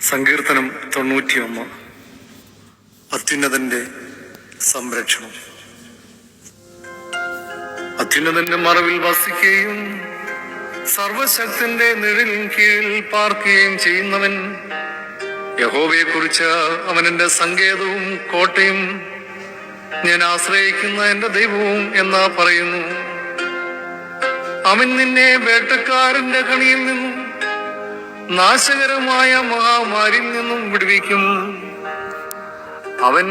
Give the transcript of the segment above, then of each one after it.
സങ്കീർത്തനം 91. അത്യുന്നതന്റെ സംരക്ഷണം. അത്യുന്നതന്റെ മറവിൽ വസിക്കുകയും സർവശക്തന്റെ നിഴലിൻ കീഴിൽ പാർക്കുകയും ചെയ്യുന്നവൻ യഹോവയെ കുറിച്ച് അവൻ എന്റെ സങ്കേതവും കോട്ടയും ഞാൻ ആശ്രയിക്കുന്ന എന്റെ ദൈവവും എന്ന് പറയുന്നു. അവൻ നിന്നെ വേട്ടക്കാരന്റെ കണിയിൽ നിന്നും നാശകരമായ മഹാമാരിയിൽ നിന്നും വിടുവിക്കും. അവൻ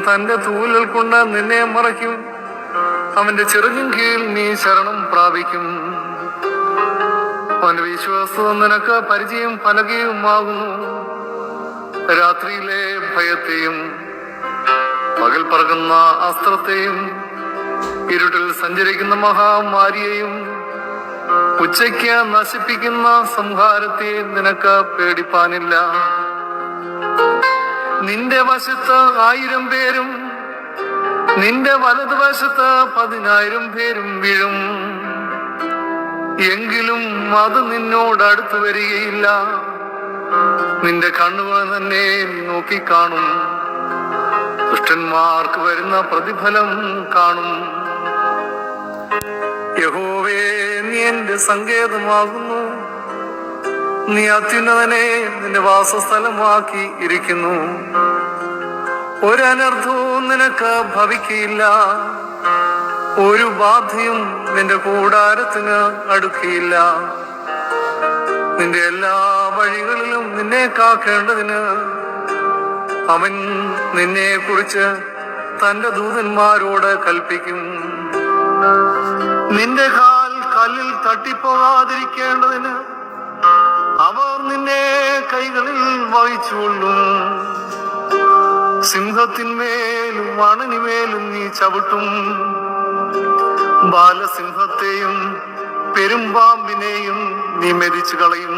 തന്റെ തൂവലുകൾ കൊണ്ട് നിന്നെ മറയ്ക്കും. അവന്റെ ചിറകിൻ കീഴിൽ നീ ശരണം പ്രാപിക്കും. അവന്റെ വിശ്വാസത നിനക്ക് പരിചയം പലകയുമാകുന്നു. രാത്രിയിലെ ഭയത്തെയും പകൽ പറക്കുന്ന അസ്ത്രത്തെയും ഇരുട്ടിൽ സഞ്ചരിക്കുന്ന മഹാമാരിയെയും ഉച്ചയ്ക്ക് നശിപ്പിക്കുന്ന സംഹാരത്തെ നിനക്ക് പേടിപ്പാനില്ല. നിന്റെ വശത്ത് 1000 പേരും നിന്റെ വലതുവശത്ത് 10,000 പേരും വീഴും, എങ്കിലും അത് നിന്നോട് അടുത്തു വരികയില്ല. നിന്റെ കണ്ണുകൾ തന്നെ നോക്കിക്കാണും. ദുഷ്ടന്മാർക്ക് വരുന്ന പ്രതിഫലം കാണും. യഹോവേ, നീ എന്റെ സങ്കേതമാകുന്നു. നീ അത്യുന്നതനെ നിന്റെ വാസസ്ഥലമാക്കി ഇരിക്കുന്നു. ഒരനർത്ഥവും നിനക്ക് ഭവിക്കയില്ല. ഒരു ബാധയും നിന്റെ കൂടാരത്തിന് അടുക്കുകയില്ല. നിന്റെ എല്ലാ വഴികളിലും നിന്നെ കാക്കേണ്ടതിന് അവൻ നിന്നെ കുറിച്ച് തന്റെ ദൂതന്മാരോട് കൽപ്പിക്കും. നിന്റെ കാൽ കല്ലിൽ തട്ടിപ്പോകാതിരിക്കേണ്ടതിന് അവർ നിന്നെ കൈകളിൽ വഹിച്ചുകൊള്ളും. സിംഹത്തിന്മേലും അണനിമേലും നീ ചവിട്ടും. ബാലസിംഹത്തെയും പെരുമ്പാമ്പിനെയും നീ മെതിച്ചു കളയും.